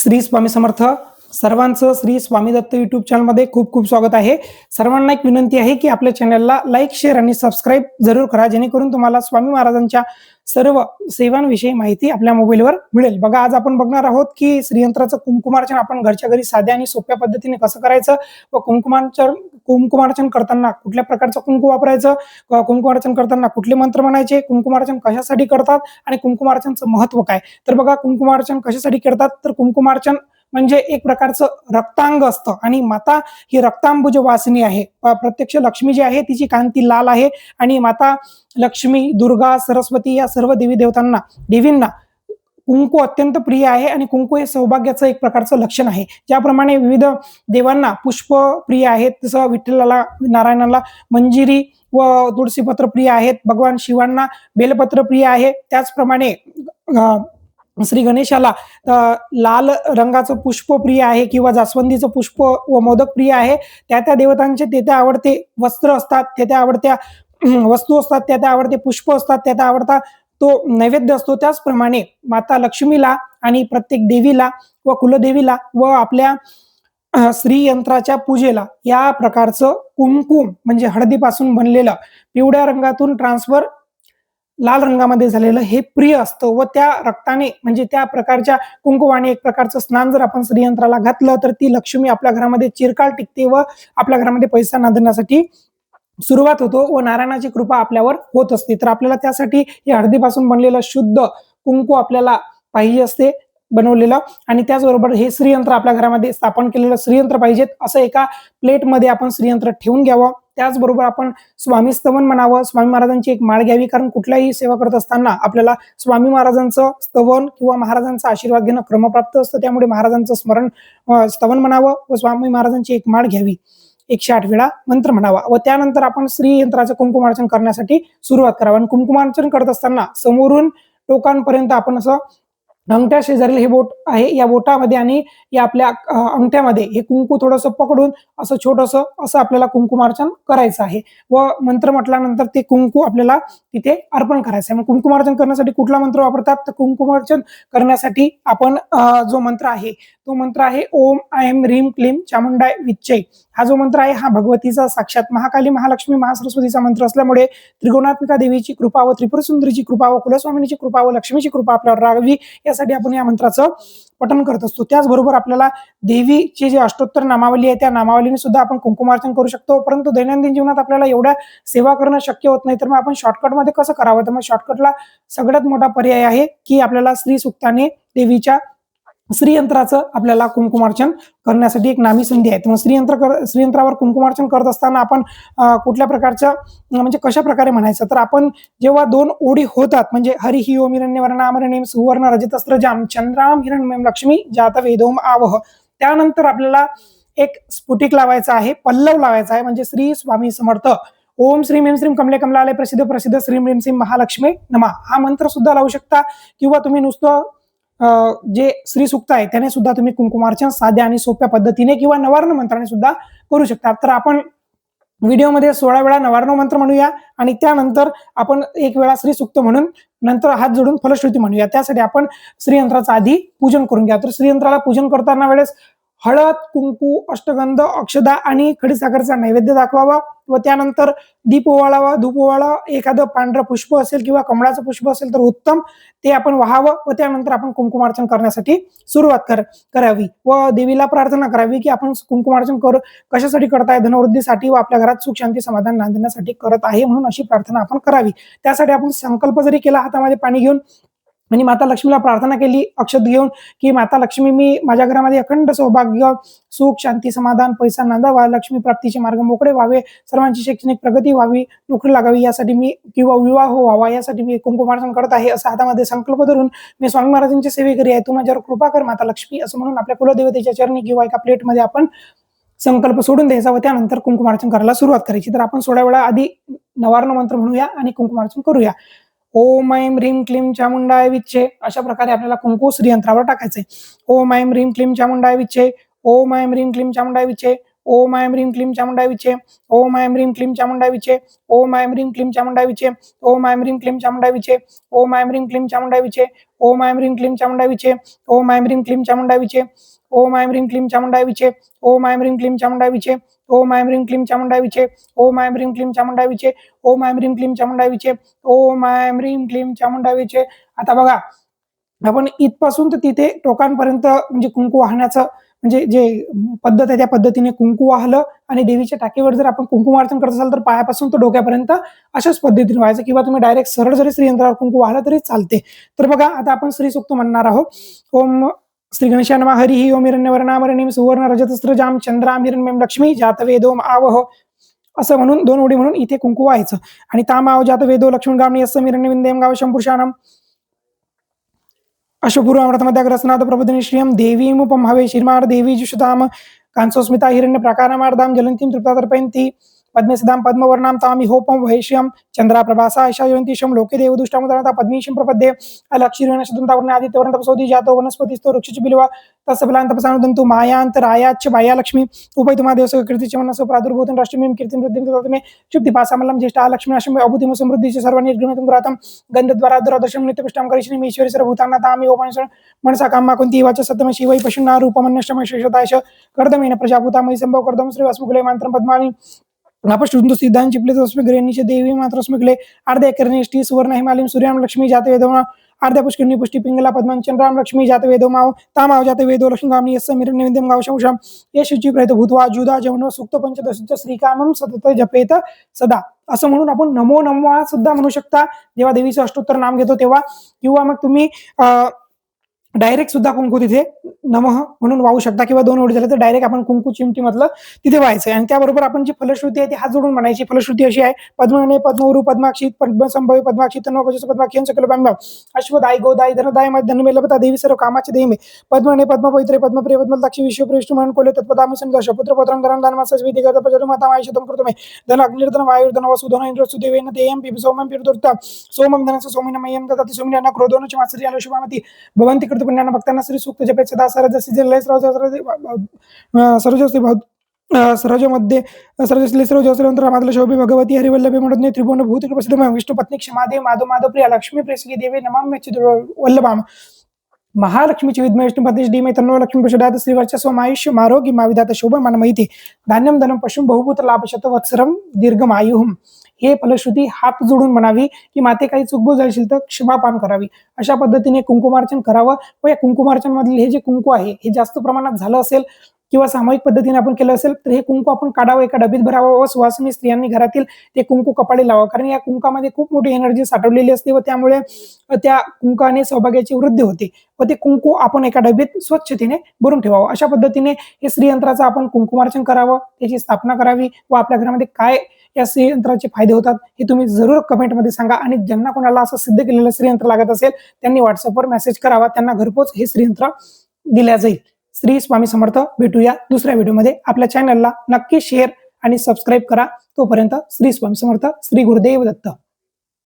श्री स्वामी समर्थ. सर्वांचं श्री स्वामी दत्त युट्यूब चॅनलमध्ये खूप खूप स्वागत आहे. सर्वांना एक विनंती आहे की आपल्या चॅनलला लाईक, शेअर आणि सबस्क्राईब जरूर करा, जेणेकरून तुम्हाला स्वामी महाराजांच्या सर्व सेवांविषयी माहिती आपल्या मोबाईलवर मिळेल. बघा, आज आपण बघणार आहोत की श्रीयंत्राचं कुंकुमार्चन आपण घरच्या घरी साध्या आणि सोप्या पद्धतीने कसं करायचं व कुंकुमार्चन करताना कुठल्या प्रकारचं कुंकू वापरायचं, कुंकुमार्चन करताना कुठले मंत्र म्हणायचे, कुंकुमार्चन कशासाठी करतात आणि कुंकुमार्चनचं महत्व काय. तर बघा, कुंकुमार्चन कशासाठी करतात तर कुंकुमार्चन म्हणजे एक प्रकारचं रक्तांग असतं आणि माता ही रक्तांबुज वासिनी आहे. प्रत्यक्ष लक्ष्मी जी आहे तिची कांती लाल आहे आणि माता लक्ष्मी, दुर्गा, सरस्वती या सर्व देवींना कुंकू अत्यंत प्रिय आहे आणि कुंकू हे सौभाग्याचं एक प्रकारचं लक्षण आहे. ज्याप्रमाणे विविध देवांना पुष्प प्रिय आहेत, तसं विठ्ठलाला, नारायणाला मंजिरी व तुळशीपत्र प्रिय आहेत, भगवान शिवांना बेलपत्र प्रिय आहे. त्याचप्रमाणे श्री गणेशाला लाल रंगाचं पुष्प प्रिय आहे किंवा जास्वंदीचं पुष्प व मोदक प्रिय आहे. त्या देवतांचे ते आवडते वस्त्र असतात, त्या आवडत्या वस्तू असतात, त्या आवडते पुष्प असतात, त्या आवडता तो नैवेद्य असतो. त्याचप्रमाणे माता लक्ष्मीला आणि प्रत्येक देवीला व कुलदेवीला व आपल्या श्रीयंत्राच्या पूजेला या प्रकारचं कुंकुम म्हणजे हळदीपासून बनलेलं पिवळ्या रंगातून ट्रान्सफर लाल रंगामध्ये झालेलं हे प्रिय असतं व त्या रक्ताने म्हणजे त्या प्रकारच्या कुंकुमाने एक प्रकारचं स्नान जर आपण श्रीयंत्राला घातलं तर ती लक्ष्मी आपल्या घरामध्ये चिरकाल टिकते व आपल्या घरामध्ये पैसा नांदण्यासाठी सुरुवात होतो व नारायणाची कृपा आपल्यावर होत असते. तर आपल्याला त्यासाठी हे हळदीपासून बनलेलं शुद्ध कुंकू आपल्याला पाहिजे असते बनवलेलं, आणि त्याचबरोबर हे श्रीयंत्र आपल्या घरामध्ये स्थापन केलेलं श्रीयंत्र पाहिजेत. असं एका प्लेटमध्ये आपण श्रीयंत्र ठेवून घ्यावं. त्याचबरोबर आपण स्वामी स्तवन म्हणावं, स्वामी महाराजांची एक माळ घ्यावी, कारण कुठल्याही सेवा करत असताना आपल्याला स्वामी महाराजांचं स्तवन किंवा महाराजांचा आशीर्वाद घेणं क्रमप्राप्त असतं. त्यामुळे महाराजांचं स्तवन म्हणावं व स्वामी महाराजांची एक माळ घ्यावी, 108 वेळा मंत्र म्हणावा व त्यानंतर आपण श्रीयंत्राचं कुंकुमार्चन करण्यासाठी सुरुवात करावं. आणि कुंकुमार्चन करत असताना समोरून टोकांपर्यंत आपण असं अंगठ्या शेजारील हे बोट आहे, या बोटामध्ये आणि या आपल्या अंगठ्यामध्ये हे कुंकू थोडंसं पकडून असं छोटंसं असं आपल्याला कुंकुमार्चन करायचं आहे व मंत्र म्हटल्यानंतर ते कुंकू आपल्याला तिथे अर्पण करायचं आहे. मग कुंकुमार्चन करण्यासाठी कुठला मंत्र वापरतात तर कुंकुमार्चन करण्यासाठी आपण जो मंत्र आहे तो मंत्र आहे ओम ऐं ह्रीं क्लीं चामुंडाय विच्चे. हा जो मंत्र आहे हा भगवतीचा साक्षात महाकाली, महालक्ष्मी, महासरस्वतीचा मंत्र असल्यामुळे त्रिगुणात्मिका देवीची कृपा व त्रिपुर सुंदरीची कृपा व कुलस्वामिनीची कृपा व लक्ष्मीची कृपा आपल्यावर राहावी यासाठी आपण या मंत्राचं पठण करत असतो. त्याचबरोबर आपल्याला देवीची जी अष्टोत्तर नामावली आहे त्या नामावलीने सुद्धा आपण कुंकुमार्चन करू शकतो. परंतु दैनंदिन जीवनात आपल्याला एवढ्या सेवा करणं शक्य होत नाही, तर मग आपण शॉर्टकटमध्ये कसं करावं. तर मग शॉर्टकटला सगळ्यात मोठा पर्याय आहे की आपल्याला श्री सुक्ताने देवीच्या श्रीयंत्राचं आपल्याला कुंकुमार्चन करण्यासाठी एक नामी संधी आहे. मग श्रीयंत्रावर कुंकुमार्चन करत असताना आपण कुठल्या प्रकारच्या म्हणजे कशा प्रकारे म्हणायचं तर आपण जेव्हा 2 ओळी होतात म्हणजे हरी ही ओम हिरण्यवर्णामरणीं सुवर्ण रजतस्त्रजां चंद्राम हिरण्मयीं लक्ष्मी जातवेदोम आवह, त्यानंतर आपल्याला एक स्फुटिक लावायचा आहे, पल्लव लावायचा आहे, म्हणजे श्री स्वामी समर्थ ओम श्रीं ह्रीं श्रीं कमले कमलालय प्रसिद्ध प्रसिद्ध श्रीं ह्रीं श्रीं महालक्ष्मी नमः हा मंत्र सुद्धा लावू शकता किंवा तुम्ही नुसतं जे श्री सुक्त आहे त्याने सुद्धा तुम्ही कुंकुमार्चन साध्या आणि सोप्या पद्धतीने किंवा नवार्ण मंत्राने सुद्धा करू शकता. तर आपण व्हिडिओमध्ये 16 वेळा नवार्ण मंत्र म्हणूया आणि त्यानंतर आपण 1 वेळा श्री सुक्त म्हणून नंतर हात जोडून फलश्रुती म्हणूया. त्यासाठी आपण श्रीयंत्राचं आधी पूजन करून घ्या. तर श्रीयंत्राला पूजन करताना वेळेस हळद, कुंकू, अष्टगंध, अक्षदा आणि खडीसाखरचा नैवेद्य दाखवावा व त्यानंतर दीप ओवाळावा, धूप ओवाळावा. एखादं पांढरं पुष्प असेल किंवा कमळाचं पुष्प असेल तर उत्तम, ते आपण वाहावं व त्यानंतर आपण कुंकुमार्चन करण्यासाठी सुरुवात करावी व देवीला प्रार्थना करावी की आपण कुंकुमार्चन कशासाठी करताय, धनवृद्धीसाठी व आपल्या घरात सुख शांती समाधान नांदण्यासाठी करत आहे म्हणून अशी प्रार्थना आपण करावी. त्यासाठी आपण संकल्प जरी केला हातामध्ये पाणी घेऊन आणि माता लक्ष्मीला प्रार्थना केली अक्षत घेऊन की माता लक्ष्मी, मी माझ्या घरामध्ये अखंड सौभाग्य, सुख शांती समाधान, पैसा नांदावा, लक्ष्मी प्राप्तीचे मार्ग मोकळे व्हावे, सर्वांची शैक्षणिक प्रगती व्हावी, नोकरी लागावी यासाठी मी किंवा विवाह व्हावा यासाठी मी कुंकुमार्चन करत आहे असं हातामध्ये संकल्प धरून मी स्वामी महाराजांची सेवेकरी आहे, तू माझ्यावर कृपा कर माता लक्ष्मी असं म्हणून आपल्या कुलदेवतेच्या चरणी किंवा एका प्लेटमध्ये आपण संकल्प सोडून द्यायचा व त्यानंतर कुंकुमार्चन करायला सुरुवात करायची. तर आपण 16 वेळा आधी नवार्ण मंत्र म्हणूया आणि कुंकुमार्चन करूया. ओम ऐं ह्रीं क्लीं चामुंडाय विच्चे अशा प्रकारे आपल्याला कुंकू श्रीयंत्रावर टाकायचे. ओम ऐं ह्रीं क्लीं चामुंडाय विच्चे, ओम ऐं ह्रीं क्लीं चामुंडाय विच्चे, ओम ऐं ह्रीं क्लीं चामुंडाय विचे, ओम ऐं ह्रीं क्लीं चामुंडाय विचे, ओम ऐं ह्रीं क्लीं चामुंडाय विचे, ओम ऐं ह्रीं क्लीं चामुंडाय विचे, ओम ऐं ह्रीं क्लीं चामुंडाय विचे, ओम ऐं ह्रीं क्लीं चामुंडाय विचे, ओम ऐं ह्रीं क्लीं चामुंडाय विचे, ओम ऐं ह्रीं क्लीं चामुंडाय विचे, ओम ऐं ह्रीं क्लीं चामुंडाय विचे, ओम ऐं ह्रीं क्लीं चामुंडाय विचे, ओम ऐं ह्रीं क्लीं चामुंडाय विचे, ओम ऐं ह्रीं क्लीं चामुंडाय विचे, ओम ऐं ह्रीं क्लीं चामुंडाय विचे. आता बघा, आपण इथपासून तर तिथे टोकांपर्यंत म्हणजे कुंकू वाहण्याचं म्हणजे जे पद्धत आहे त्या पद्धतीने कुंकू वाहलं आणि देवीच्या टाकीवर जर आपण कुंकुमार्चन करत असाल तर पायापासून तर डोक्यापर्यंत अशाच पद्धतीने व्हायचं, किंवा तुम्ही डायरेक्ट सरळ जरी श्रीयंत्रावर कुंकू वाहला तरी चालते. तर बघा, आता आपण श्री सूक्त म्हणणार आहोत. ओम श्री गणेशाय नमः. हरिः ओम हिरण्यवर्णामरणीं सुवर्ण रजतस्रजां चंद्रां हिरण्यं लक्ष्मी जातवेदो आवह, असं म्हणून 2 ओळी म्हणून इथे कुंकू व्हायचं. आणि तामाव जातवेदो लक्ष्मणगामी यस्य हिरण्यविंदेम गावशं पुरुषाणाम अशुपूर्वामृतमध्याग्रसनाथ प्रबोधिनी श्रियं देवीमुपम हवे श्रीमार देवी जुषताम कांसोस्मिता हिरण्य प्राकारामार्दाम जलंतीं तृप्तातर्पयन्ति पद्मसिदां पद्मवर्णां तामि होपं वैश्यं चंद्राप्रभासा ऐशायन्तिशं लोके देवदुष्टामुदरता पद्मीशं प्रपद्ये अलक्षिरेणशतुन्तावर्णे आदित्यवर्णं तपसोदि जातो वनस्पतिस्तो वृक्षच बिल्वा तस्य फलान् तपसानुदन्तु मायान्तरायाच्च बाह्यालक्ष्मी उपैतुमा देवस्य कीर्तिच मनसो प्रादुर्भूतं राष्ट्रमीं कीर्तिं वृद्धिं तत्मे क्षुब्धिपासामलं ज्येष्ठा लक्ष्मीनाशं अभूतिं समृद्धिच सर्वनिर्गुणितं गुरातं गन्धद्वारा दुरादर्शं नित्यपुष्टां करिष्यमि ईश्वरी सर्वभूतानां तामि ओपनिषं मनसा कामा कुन्ती वाच सत्यम शिवै पशुना रूपमन्यष्टम शेषतायश कर्दमेन प्रजाभूता मयि संभव कर्दम श्री वस्मुकुले मंत्रं पद्मानि नापष्टुंदु सिद्धां चिप्लित अस्मि ग्रेनिच देवी मात्रस्मिकुले अर्धे कर्णिष्टि सुवर्ण हिमालयं सूर्यां लक्ष्मी जातवेदो अर्ध्या पुष्करणी पुष्टि पिंगला पद्मांचंद्रां लक्ष्मी जातवेदो माव तामाव जातवेदो लक्ष्मीगामिनी यस्य हिरण्यविंद्यं गावशंशं ये शुचि प्रयत भूत्वा जुदा जवनो सुक्त पंचदशच श्रीकामं सतत जपेत सदा, असं म्हणून आपण नमो नमः सुद्धा म्हणू शकता जेव्हा देवीचं अष्टोत्तर नाम घेतो तेव्हा. किंवा मग तुम्ही डायरेक्ट सुद्धा कुंकू तिथे नमः म्हणून वाहू शकता, किंवा 2 ओळी झाले तर डायरेक्ट आपण कुंकू चिमटी मधलं तिथे व्हायचं. आणि त्याबरोबर आपण जी फलश्रुती आहे ती हात जोडून म्हणायची. फलश्रुती अशी आहे: पद्मने पद्मवरू पद्माक्षी पद्मसंभवी पद्माक्षी तन्वपजस पद्माक्षी सकल बांधव अश्वदाय गोदाय धनदाय धनमे लभता देवी सर्व कामाचे देवी पद्मने पद्मपवित्रे पद्मप्रिय पद्मदाक्षी विश्वप्रेष्ठ म्हणून कोले तत्पदामी समजा शपुत्र पत्रं धनं धनमासस विधी करता पजर माता मायशतम करतो मे धन अग्निर्धन वायुर्धन वसुधन इंद्रसु देवेन तेयं पिब सोमं पिरदुर्ता सोमं धनस्य सोमिन मयं ददाति सोमिना क्रोधोन च मात्सर्य आलो शुभामती भवन्ति पुण्यानं भक्तांना श्री सूक्त जपेत सदा सरजसी जलय सरजमध्ये सरजसले सर्वजसरंतर माधल शोभे भगवती हरिवल्लभे म्हणत त्रिभुवन भूत प्रसिद्ध विष्णू पत्नी क्षमादे माधव माधव प्रिया लक्ष्मी प्रेसकी देवे नमाम्य वल्लभाम महालक्ष्मीची विद्महे विष्णू पत्नी धीमहि तन्नो लक्ष्मी प्रचोदयात् श्रीवर्च स्वमायुष्य मारोग्य माविदात शोभ मनमयिते धान्यम धनम पशुम बहुपुत्र लाभ शतवत्सरम दीर्घमायुहम. हे फलश्रुती हात जोडून म्हणावी की माते काही चुकबो झाली तर क्षमापान करावी. अशा पद्धतीने कुंकुमार्चन करावं. व या कुंकुमार्चन मधले हे जे कुंकू आहे हे जास्त प्रमाणात झालं असेल किंवा सामूहिक पद्धतीने आपण केलं असेल तर हे कुंकू आपण काढावं, एका डबीत भरावं व सुवासिनी स्त्रियांनी घरातील ते कुंकू कपाळी लावावं. कारण या कुंकामध्ये खूप मोठी एनर्जी साठवलेली असते व त्यामुळे त्या कुंकाने सौभाग्याची वृद्धी होते व ते कुंकू आपण एका डबीत स्वच्छतेने भरून ठेवावं. अशा पद्धतीने हे श्रीयंत्राचं आपण कुंकुमार्चन करावं, त्याची स्थापना करावी व आपल्या घरामध्ये काय या श्रीयंत्राचे फायदे होतात हे तुम्ही जरूर कमेंटमध्ये सांगा. आणि ज्यांना कोणाला असं सिद्ध केलेलं श्रीयंत्र लागत असेल त्यांनी व्हॉट्सअपवर मेसेज करावा, त्यांना घरपोच हे श्रीयंत्र दिल्या जाईल. श्री स्वामी समर्थ. भेटूया दुसऱ्या व्हिडिओमध्ये. आपल्या चॅनलला नक्की शेअर आणि सबस्क्राईब करा. तोपर्यंत श्री स्वामी समर्थ. श्री गुरुदेव दत्त.